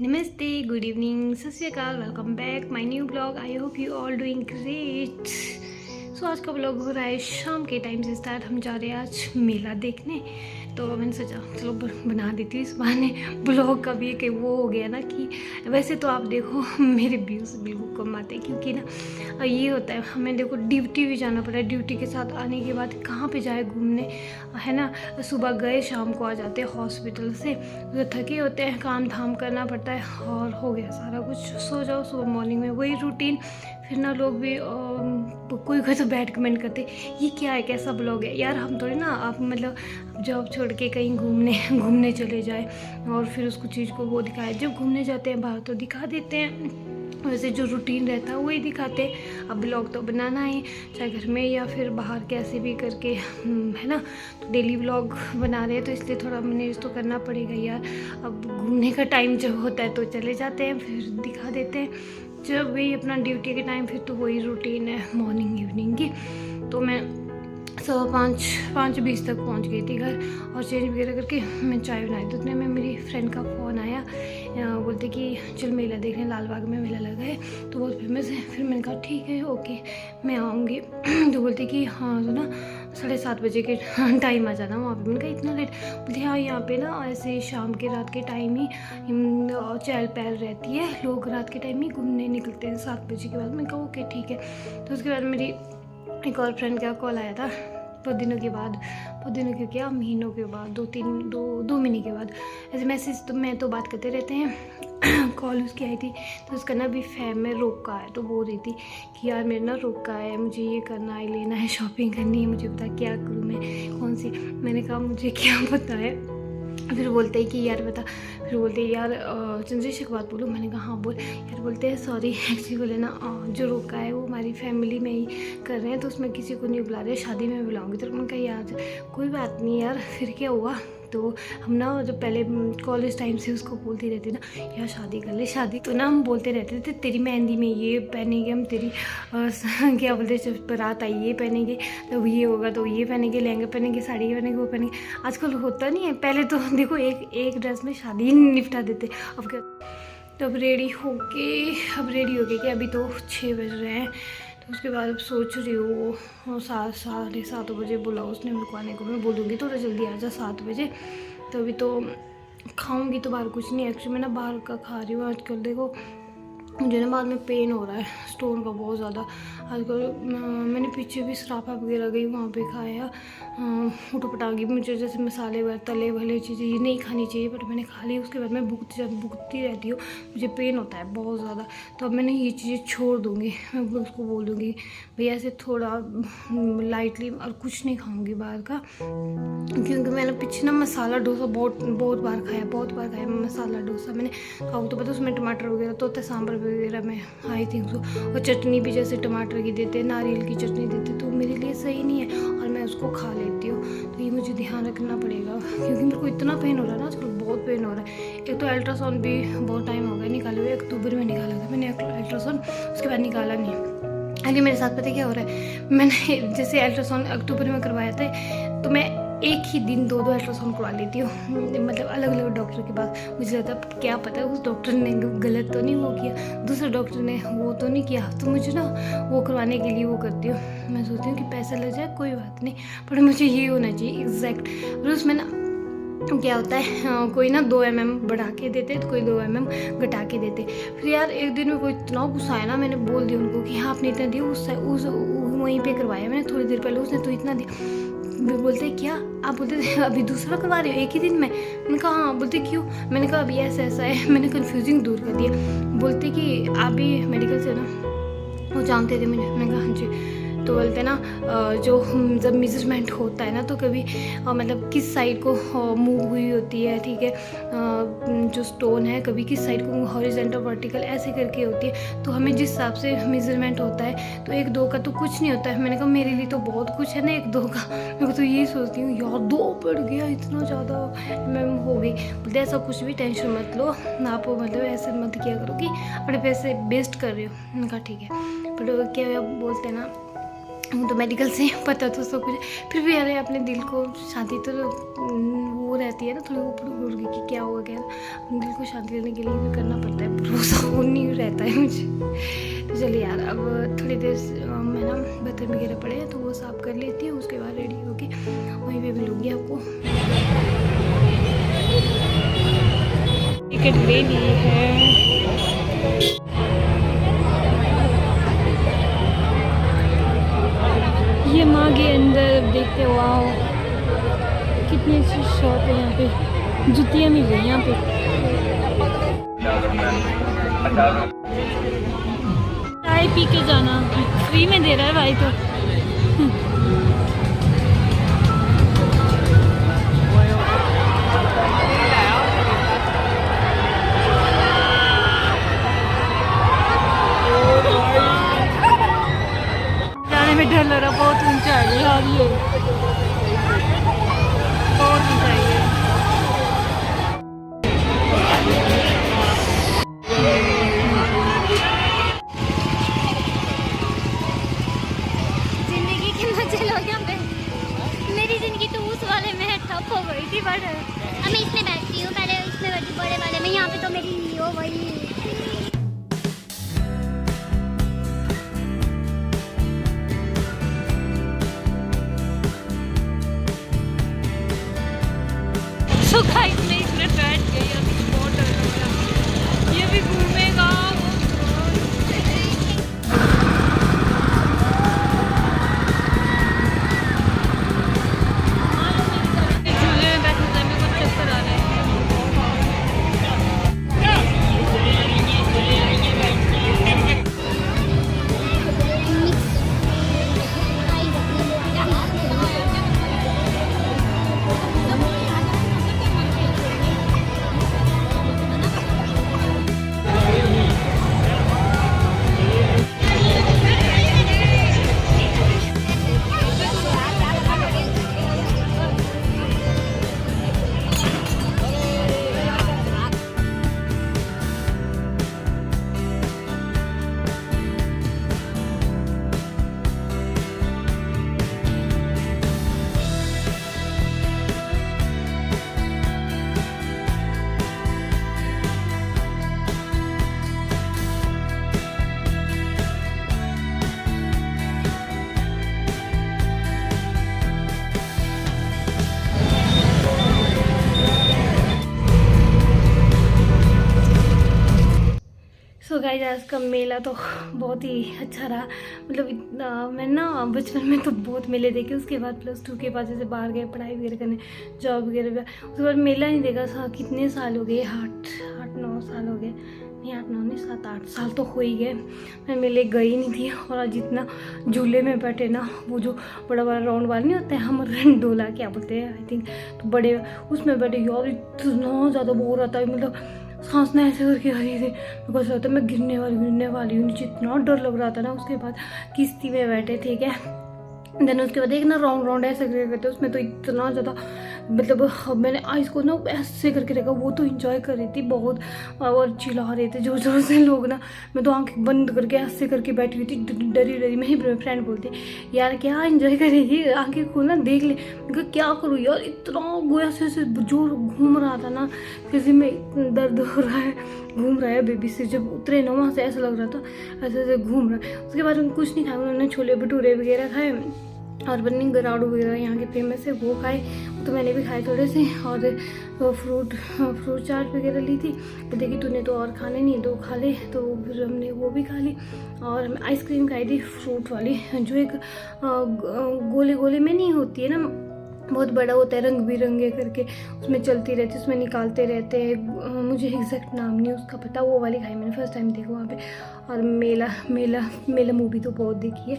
नमस्ते, good evening, Sat Sri Akal, welcome back my new blog. I hope you all doing great. So आज का blog हो रहा है शाम के टाइम से स्टार्ट। हम जा रहे हैं आज मेला देखने, तो मैंने सोचा चलो बना देती हूँ इस बहाने ब्लॉग का भी। कि वो हो गया ना कि वैसे तो आप देखो मेरे व्यूज़ बिल्कुल कम आते हैं, क्योंकि ना ये होता है हमें देखो ड्यूटी भी जाना पड़ा है। ड्यूटी के साथ आने के बाद कहाँ पे जाए घूमने, है ना। सुबह गए शाम को आ जाते हैं हॉस्पिटल से, तो थके होते हैं, काम धाम करना पड़ता है और हो गया सारा कुछ। सो जाओ, सुबह मॉर्निंग में वही रूटीन। फिर ना लोग भी कोई कोई तो बैठ कमेंट करते ये क्या है, कैसा ब्लॉग है यार। हम थोड़ी ना आप मतलब जॉब छोड़ के कहीं घूमने चले जाए और फिर उसको चीज़ को वो दिखाए। जब घूमने जाते हैं बाहर तो दिखा देते हैं, वैसे जो रूटीन रहता है वही दिखाते हैं। अब ब्लॉग तो बनाना है, चाहे घर में या फिर बाहर कैसे भी करके, है ना। तो डेली ब्लॉग बना रहे हैं तो इसलिए थोड़ा मैनेज तो करना पड़ेगा यार। अब घूमने का टाइम जब होता है तो चले जाते हैं, फिर दिखा देते हैं। जब भी अपना ड्यूटी के टाइम फिर तो वही रूटीन है मॉर्निंग इवनिंग की। तो मैं 5:20 तक पहुंच गई थी घर और चेंज वगैरह करके मैं चाय बनाई। तो उतने में मेरी फ्रेंड का फ़ोन आया, बोलते कि चल मेला देखने, लाल बाग में मेला लगा है तो बहुत फेमस है। फिर मैंने कहा ठीक है ओके मैं आऊँगी। तो बोलते कि हाँ तो ना 7:30 बजे के टाइम आ जाना वहाँ पे। मैंने कहा इतना लेट? बोलते हाँ यहाँ पे ना ऐसे शाम के रात के टाइम ही चहल पहल रहती है, लोग रात के टाइम ही घूमने निकलते हैं 7 बजे के बाद। मैंने कहा ओके ठीक है। तो उसके बाद मेरी एक और फ्रेंड का कॉल आया था बहुत दिनों के क्या महीनों के बाद, 2 महीने के बाद। ऐसे मैसेज तो मैं तो बात करते रहते हैं। कॉल उसकी आई थी तो उसका ना अभी फैम में रोका है, तो बोल रही थी कि यार मेरा ना रोका है, मुझे ये करना है, लेना है, शॉपिंग करनी है, मुझे बता क्या करूँ मैं, कौन सी। मैंने कहा मुझे क्या पता है। फिर बोलते हैं कि यार बता। फिर बोलते हैं यार चंद्रेश एक बात बोलूँ। मैंने कहा हाँ बोल यार। बोलते हैं सॉरी एक्चुअली बोले ना जो रोका है वो हमारी फैमिली में ही कर रहे हैं, तो उसमें किसी को नहीं बुला रहे, शादी में बुलाऊंगी। तो मैंने कहा यार कोई बात नहीं यार, फिर क्या हुआ। तो हम ना जब पहले कॉलेज टाइम से उसको बोलती रहती ना यार शादी कर ले शादी, तो ना हम बोलते रहते थे तेरी मेहंदी में ये पहनेंगे हम, तेरी क्या बोलते जब बारात आई ये पहनेंगे, तो ये होगा तो ये पहनेंगे, लहंगा पहनेंगे, साड़ी पहनेंगे, वो पहनेंगे। आजकल होता नहीं है। पहले तो देखो एक ड्रेस में शादी ही निपटा देते। अब क्या, तो अब रेडी होके कि अभी तो 6 बज रहे हैं। तो उसके बाद अब सोच रही हूँ 7:30 बजे बोला उसने मेरे को आने को। मैं बोलूँगी थोड़ा जल्दी आ जा 7 बजे। तो अभी तो खाऊंगी तो बाहर कुछ नहीं, एक्चुअली मैं ना बाहर का खा रही हूँ आजकल। देखो मुझे ना बाद में पेन हो रहा है स्टोन का बहुत ज़्यादा आजकल। मैंने पीछे भी सराफा वगैरह गई वहाँ पे खाया उठपटांगी। मुझे जैसे मसाले वगैरह तले भले चीज़ें ये नहीं खानी चाहिए, बट मैंने खा ली। उसके बाद मैं भुगतती रहती हूँ, मुझे पेन होता है बहुत ज़्यादा। तो अब मैंने ये चीज़ें छोड़ दूँगी। मैं उसको बोल दूँगी भैया ऐसे थोड़ा लाइटली और कुछ नहीं खाऊँगी बाहर का, क्योंकि मैंने पीछे ना मसाला डोसा बहुत बार खाया मसाला डोसा मैंने खाऊँ। तो पता उसमें टमाटर वगैरह तो होता है, सांभर वगैरह में आई थी उसको, और चटनी भी जैसे टमाटर की देते, नारियल की चटनी देते, तो मेरे लिए सही नहीं है और मैं उसको खा लेती हूँ। तो ये मुझे ध्यान रखना पड़ेगा, क्योंकि मेरे को इतना पेन हो रहा है ना आजकल, बहुत पेन हो रहा है। एक तो अल्ट्रासाउंड भी बहुत टाइम हो गया निकाले हुए, अक्टूबर में निकाला था मैंने अल्ट्रासाउंड, उसके बाद निकाला नहीं। अभी मेरे साथ पता क्या हो रहा है, मैंने जैसे अल्ट्रासाउंड अक्टूबर में करवाया था, तो मैं एक ही दिन 2 अल्ट्रासाउंड करवा लेती हूँ, मतलब अलग अलग डॉक्टर के पास। मुझे लगता क्या पता उस डॉक्टर ने गलत तो नहीं वो किया, दूसरे डॉक्टर ने वो तो नहीं किया, तो मुझे ना वो करवाने के लिए वो करती हूँ। मैं सोचती हूँ कि पैसा लग जाए कोई बात नहीं, पर मुझे ये होना चाहिए एग्जैक्ट। और उसमें ना क्या होता है कोई ना 2 mm बढ़ा के देते तो कोई 2 mm घटा के देते। फिर यार एक दिन में कोई इतना गुस्सा आया ना, मैंने बोल दिया उनको कि हाँ आपने इतना दिया, उस वहीं पे करवाया मैंने थोड़ी देर पहले, उसने तो इतना दिया। बोलते क्या आप बोलते थे अभी दूसरा करवा रहे हो एक ही दिन में? मैंने कहा हाँ। बोलते क्यों? मैंने कहा अभी ऐसा है। मैंने कन्फ्यूजिंग दूर कर दिया। बोलते कि आप भी मेडिकल से ना वो जानते थे मुझे। मैंने कहा हाँ जी। तो बोलते ना जो जब मेजरमेंट होता है ना तो कभी मतलब किस साइड को मूव हुई होती है, ठीक है, जो स्टोन है कभी किस साइड को हॉरिजॉन्टल वर्टिकल ऐसे करके होती है, तो हमें जिस हिसाब से मेजरमेंट होता है तो 1-2 का तो कुछ नहीं होता है। मैंने कहा मेरे लिए तो बहुत कुछ है ना 1-2 का। मैं तो यही सोचती हूँ यार 2 बढ़ गया, इतना ज़्यादा मैम हो गई। बोलते ऐसा कुछ भी टेंशन मत लो आप, मतलब ऐसे मत किया करो कि अपने पैसे वेस्ट कर रहे हो। मैंने कहा ठीक है। बट क्या बोलते हैं ना वो तो मेडिकल से पता तो सब कुछ, फिर भी यार अपने दिल को शांति तो वो रहती है ना थोड़ी ऊपर उड़ गई कि क्या होगा क्या, अपने दिल को शांति देने के लिए भी करना पड़ता है, भरोसा वो नहीं रहता है मुझे। तो चलिए यार अब थोड़ी देर मैं ना बर्तन वगैरह पड़े हैं तो वो साफ कर लेती हूँ, उसके बाद रेडी होके वहीं पे मिलूँगी आपको। टिकट ले ली है। ये माँ के अंदर देखते हो, वाओ कितनी अच्छी शॉप है यहाँ पे, जूतियाँ मिल रही हैं यहाँ पे। चाय पी के जाना, फ्री में दे रहा है भाई तो। जाने में डर लग रहा, बहुत ऊंचा है यार, ये बहुत ऊंचा है ये। जिंदगी के मजे लो यहाँ पे। मेरी जिंदगी तो उस वाले में ठप हो गई थी, बट अब मैं इसमें बैठती हूँ, पहले इसमें बैठी बड़े वाले में, यहाँ पे तो मेरी हो वही। तो गाइस मैं इसमें बैठ गई, अभी बहुत डर लग रहा, ये भी घूमेगा। झूले में बैठने से मेरे को चक्कर आ रहे हैं। सो गाइस आज का मेला तो बहुत ही अच्छा रहा, मतलब इतना मैं ना बचपन में तो बहुत मेले देखे, उसके बाद +2 के बाद जैसे बाहर गए पढ़ाई वगैरह करने, जॉब वगैरह, उसके बाद मेला नहीं देखा था। कितने साल हो गए, 8-9 साल हो गए, नहीं 8-9 नहीं 7-8 साल तो हो ही गए मैं मेले गई नहीं थी। और आज जितना झूले में बैठे ना, वो जो बड़ा बड़ा राउंड वाला नहीं होता है, हम डोला क्या बोलते हैं आई थिंक, तो बड़े उसमें बैठे यार, इतना ज़्यादा बोर आता है, मतलब सांसना ऐसे करके आ रही थी, मेरे को ऐसा होता है मैं गिरने वाली हूँ, नीचे इतना डर लग रहा था ना। उसके बाद किश्ती में बैठे, ठीक है, देन उसके बाद एक ना राउंड ऐसे करते, उसमें तो इतना ज़्यादा, मतलब मैंने आइस को ना ऐसे करके रखा, वो तो इंजॉय कर रही थी बहुत, और चिल्ला रहे थे जोर जोर से लोग ना, मैं तो आंखें बंद करके ऐसे करके बैठी हुई थी, डरी। मेरी फ्रेंड बोलते यार क्या इंजॉय करेगी, आंखें खोलना देख ले, मैं क्या करूँ यार, इतना गोया से जोर घूम रहा था ना, किसी में दर्द हो रहा है, घूम रहा है बेबी से, जब उतरे ना वहाँ से ऐसा लग रहा था ऐसे घूम रहा है। उसके बाद उन्होंने कुछ नहीं खाया, उन्होंने छोले भटूरे वगैरह खाए और बन्नी गराड़ू वगैरह यहाँ के फेमस है, वो खाए, तो मैंने भी खाए थोड़े से, और फ्रूट चाट वगैरह ली थी। तो देखी तूने तो और खाने नहीं, तो खा ले, तो फिर हमने वो भी खा ली। और आइसक्रीम खाई थी फ्रूट वाली, जो एक गोले में नहीं होती है ना, बहुत बड़ा होता है, रंग बिरंगे करके उसमें चलती रहती है, उसमें निकालते रहते हैं, मुझे एग्जैक्ट नाम नहीं उसका पता, वो वाली खाई मैंने, फर्स्ट टाइम देखा वहाँ पे। और मेला मूवी तो बहुत देखी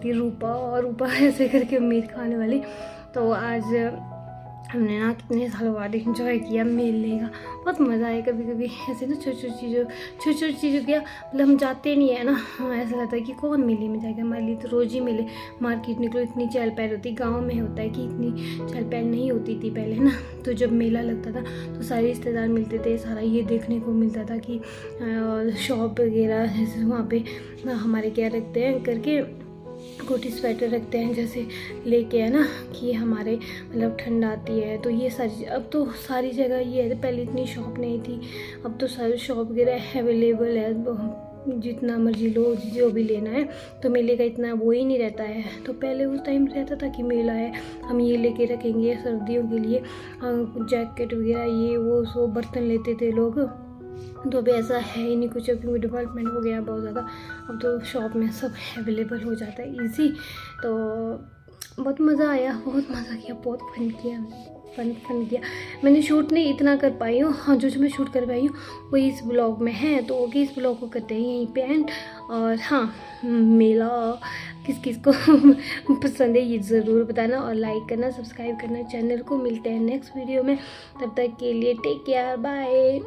थी, रूपा ऐसे करके मीट खाने वाली। तो आज हमने ना कितने सालों बाद इंजॉय किया मेले का, बहुत मज़ा आया। कभी कभी ऐसे ना छोटी छोटी चीज़ों क्या, मतलब हम जाते नहीं है ना, ऐसा लगता है कि कौन मेले में जाएगा, हमारे लिए तो रोज़ ही मेले, मार्केट निकलो इतनी चहल पहल होती, गांव में होता है कि इतनी चहल पहल नहीं होती थी पहले ना। तो जब मेला लगता था तो सारे रिश्तेदार मिलते थे, सारा ये देखने को मिलता था कि शॉप वगैरह जैसे वहाँ पे हमारे क्या रखते हैं करके, कोटी स्वेटर रखते हैं जैसे लेके, है ना, कि हमारे मतलब ठंड आती है। तो ये सारी अब तो सारी जगह ये है, पहले इतनी शॉप नहीं थी, अब तो सारी शॉप वगैरह अवेलेबल है, जितना मर्जी लो, जो भी लेना है। तो मेले का इतना वो ही नहीं रहता है। तो पहले उस टाइम रहता था कि मेला है, हम ये लेके रखेंगे सर्दियों के लिए, जैकेट वगैरह ये वो सो बर्तन लेते थे लोग। तो अभी ऐसा है ही नहीं कुछ, अभी डेवलपमेंट हो गया बहुत ज़्यादा। अब तो शॉप में सब अवेलेबल हो जाता है ईजी। तो बहुत मज़ा आया, बहुत मज़ा किया, बहुत फन किया, फन किया। मैंने शूट नहीं इतना कर पाई हूँ, हाँ जो मैं शूट कर पाई हूँ वही इस ब्लॉग में है। तो ओके, इस ब्लॉग को करते हैं यहीं पे एंड। और हाँ, मेला किस किस को पसंद है ये ज़रूर बताना, और लाइक करना, सब्सक्राइब करना चैनल को। मिलते हैं नेक्स्ट वीडियो में, तब तक के लिए टेक केयर, बाय।